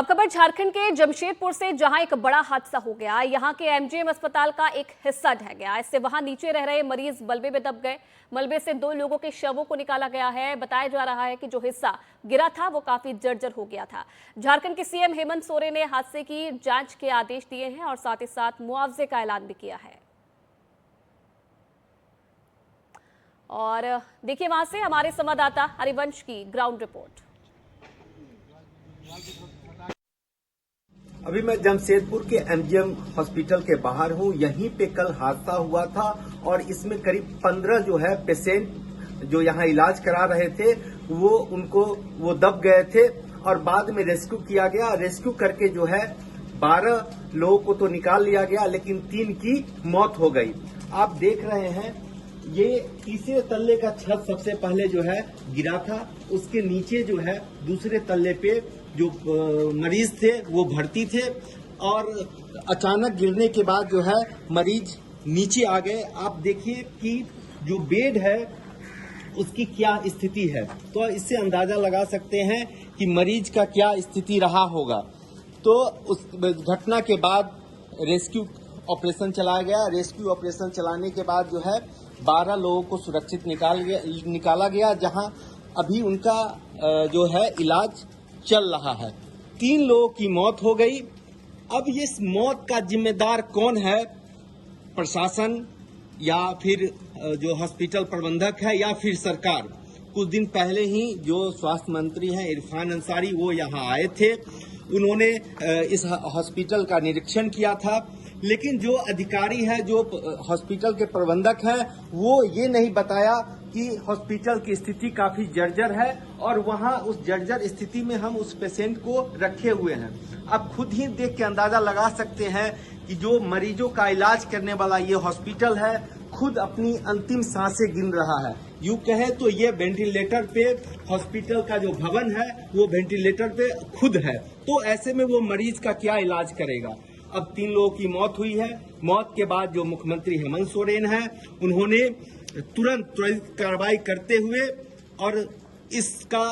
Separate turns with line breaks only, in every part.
अब खबर झारखंड के जमशेदपुर से, जहां एक बड़ा हादसा हो गया। यहां के एमजीएम अस्पताल का एक हिस्सा ढह गया। इससे वहां नीचे रह रहे मरीज मलबे में दब गए। मलबे से 2 लोगों के शवों को निकाला गया है। बताया जा रहा है कि जो हिस्सा गिरा था वो काफी जर्जर हो गया था। झारखंड के सीएम हेमंत सोरेन ने हादसे की जांच के आदेश दिए हैं और साथ ही साथ मुआवजे का ऐलान भी किया है। और देखिए वहां से हमारे संवाददाता हरिवंश की ग्राउंड रिपोर्ट।
अभी मैं जमशेदपुर के एमजीएम हॉस्पिटल के बाहर हूं। यहीं पे कल हादसा हुआ था और इसमें करीब 15 जो है पेशेंट जो यहां इलाज करा रहे थे वो दब गए थे और बाद में रेस्क्यू किया गया। रेस्क्यू करके जो है 12 लोगों को तो निकाल लिया गया, लेकिन 3 की मौत हो गई। आप देख रहे हैं ये तीसरे तल्ले का छत सबसे पहले जो है गिरा था। उसके नीचे जो है दूसरे तल्ले पे जो मरीज थे वो भर्ती थे और अचानक गिरने के बाद जो है मरीज नीचे आ गए। आप देखिए कि जो बेड है उसकी क्या स्थिति है, तो इससे अंदाजा लगा सकते हैं कि मरीज का क्या स्थिति रहा होगा। तो उस घटना के बाद रेस्क्यू ऑपरेशन चलाया गया। रेस्क्यू ऑपरेशन चलाने के बाद जो है 12 लोगों को सुरक्षित निकाला गया, जहां अभी उनका जो है इलाज चल रहा है। 3 लोगों की मौत हो गई। अब इस मौत का जिम्मेदार कौन है? प्रशासन या फिर जो हॉस्पिटल प्रबंधक है या फिर सरकार? कुछ दिन पहले ही जो स्वास्थ्य मंत्री हैं इरफान अंसारी वो यहाँ आए थे। उन्होंने इस हॉस्पिटल का निरीक्षण किया था, लेकिन जो अधिकारी है, जो हॉस्पिटल के प्रबंधक हैं, वो ये नहीं बताया कि हॉस्पिटल की स्थिति काफी जर्जर है और वहां उस जर्जर स्थिति में हम उस पेशेंट को रखे हुए हैं। आप खुद ही देख के अंदाजा लगा सकते हैं कि जो मरीजों का इलाज करने वाला ये हॉस्पिटल है खुद अपनी अंतिम सांसें गिन रहा है। यूं कहे तो ये वेंटिलेटर पे हॉस्पिटल का जो भवन है वो वेंटिलेटर पे खुद है। तो ऐसे में वो मरीज का क्या इलाज करेगा? अब 3 लोगों की मौत हुई है। मौत के बाद जो मुख्यमंत्री हेमंत सोरेन है उन्होंने तुरंत कार्रवाई करते हुए और इसका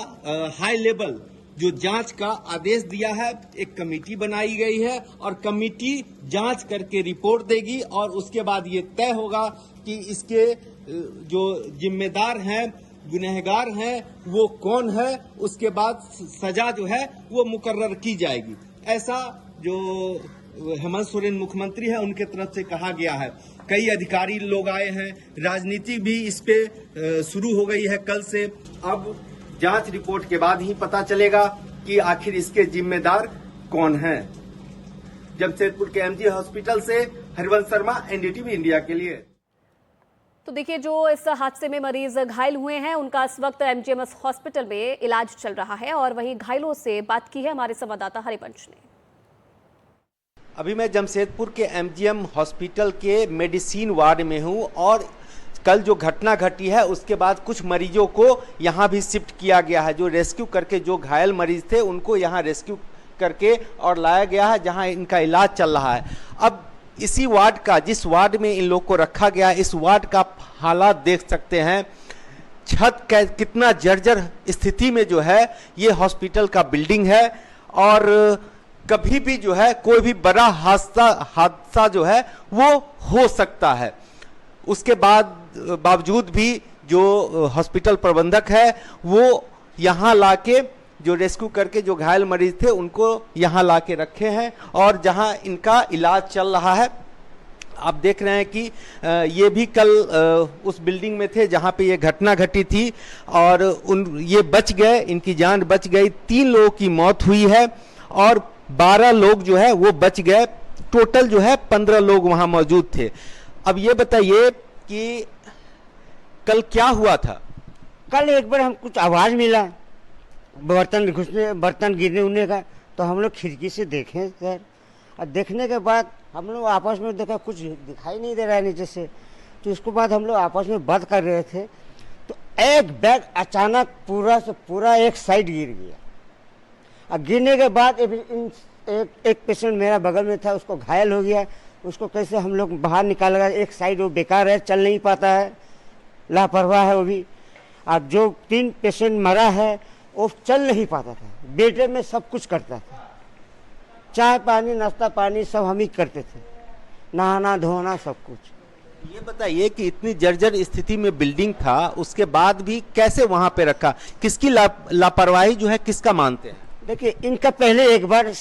हाई लेवल जो जांच का आदेश दिया है। एक कमेटी बनाई गई है और कमेटी जांच करके रिपोर्ट देगी और उसके बाद ये तय होगा कि इसके जो जिम्मेदार हैं, गुनहगार हैं, वो कौन है। उसके बाद सजा जो है वो मुकर्रर की जाएगी। ऐसा जो हेमंत सोरेन मुख्यमंत्री है उनके तरफ से कहा गया है। कई अधिकारी लोग आए हैं, राजनीति भी इस पे शुरू हो गई है कल से। अब जांच रिपोर्ट के बाद ही पता चलेगा कि आखिर इसके जिम्मेदार कौन हैं। जमशेदपुर के एमजी हॉस्पिटल से हरिवंश शर्मा, एनडीटीवी इंडिया के लिए।
तो देखिए, जो इस हादसे में मरीज घायल हुए हैं उनका इस वक्त एमजीएमएस हॉस्पिटल में इलाज चल रहा है और वहीं घायलों से बात की है हमारे संवाददाता हरिवंश ने।
अभी मैं जमशेदपुर के एमजीएम हॉस्पिटल के मेडिसिन वार्ड में हूं और कल जो घटना घटी है उसके बाद कुछ मरीजों को यहां भी शिफ्ट किया गया है। जो रेस्क्यू करके जो घायल मरीज थे उनको यहां रेस्क्यू करके और लाया गया है, जहां इनका इलाज चल रहा है। अब इसी वार्ड का, जिस वार्ड में इन लोग को रखा गया, इस वार्ड का हालात देख सकते हैं। छत का कितना जर्जर स्थिति में जो है ये हॉस्पिटल का बिल्डिंग है और कभी भी जो है कोई भी बड़ा हादसा जो है वो हो सकता है। उसके बावजूद भी जो हॉस्पिटल प्रबंधक है वो यहाँ लाके जो रेस्क्यू करके जो घायल मरीज थे उनको यहाँ लाके रखे हैं और जहाँ इनका इलाज चल रहा है। आप देख रहे हैं कि ये भी कल उस बिल्डिंग में थे जहाँ पे ये घटना घटी थी और ये बच गए, इनकी जान बच गई। 3 लोगों की मौत हुई है और 12 लोग जो है वो बच गए। टोटल जो है 15 लोग वहां मौजूद थे। अब ये बताइए कि कल क्या हुआ था?
कल एक बार हम कुछ आवाज मिला बर्तन गिरने उड़ने का, तो हम लोग खिड़की से देखे सर, और देखने के बाद हम लोग आपस में देखा कुछ दिखाई नहीं दे रहा है नीचे से। तो उसके बाद हम लोग आपस में बात कर रहे थे तो एक बैग अचानक पूरा से पूरा एक साइड गिर गया। और गिरने के बाद एक पेशेंट मेरा बगल में था, उसको घायल हो गया। उसको कैसे हम लोग बाहर निकाला गया। एक साइड वो बेकार है, चल नहीं पाता है, लापरवाह है वो भी। अब जो 3 पेशेंट मरा है वो चल नहीं पाता था, बेटे में सब कुछ करता था। चाय पानी नाश्ता पानी सब हम ही करते थे, नहाना धोना सब कुछ।
ये बताइए कि इतनी जर्जर स्थिति में बिल्डिंग था, उसके बाद भी कैसे वहां पे रखा? किसकी लापरवाही जो है, किसका मानते हैं?
देखिए, इनका पहले एक बार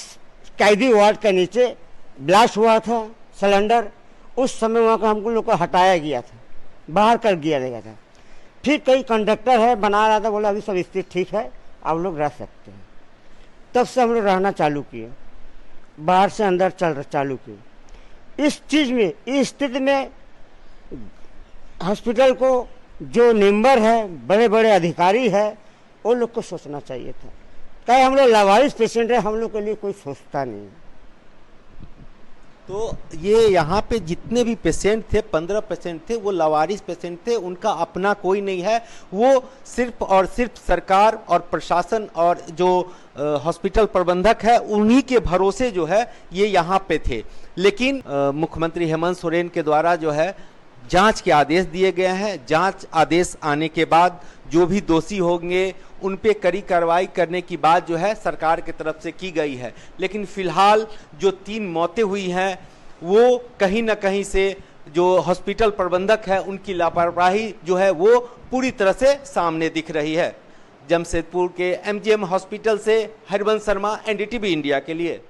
कैदी वार्ड के नीचे ब्लास्ट हुआ था सिलेंडर, उस समय वहाँ का हमको लोग को हटाया गया था, बाहर कर दिया गया था। फिर कई कंडक्टर है बना रहा था, बोला अभी सब स्थिति ठीक है, आप लोग रह सकते हैं। तब से हम लोग रहना चालू किए, बाहर से अंदर चालू किए। इस चीज़ में, इस स्थिति में हॉस्पिटल को जो मेंबर है, बड़े बड़े अधिकारी है, वो लोग को सोचना चाहिए था। क्या हम लोग लावारिस पेशेंट है, हम लोग के लिए कोई सोचता नहीं।
तो ये यहाँ पे जितने भी पेशेंट थे, 15 पेशेंट थे, वो लावारिस पेशेंट थे, उनका अपना कोई नहीं है। वो सिर्फ और सिर्फ सरकार और प्रशासन और जो हॉस्पिटल प्रबंधक है, उन्हीं के भरोसे जो है ये यहाँ पे थे। लेकिन मुख्यमंत्री हेमंत सोरेन के द्वारा जो है जांच के आदेश दिए गए हैं। जांच आदेश आने के बाद जो भी दोषी होंगे उन पे कड़ी कार्रवाई करने की बात जो है सरकार की तरफ से की गई है। लेकिन फिलहाल जो 3 मौतें हुई हैं, वो कहीं ना कहीं से जो हॉस्पिटल प्रबंधक है उनकी लापरवाही जो है वो पूरी तरह से सामने दिख रही है। जमशेदपुर के एमजीएम हॉस्पिटल से हरिवंश शर्मा, एनडीटीवी इंडिया के लिए।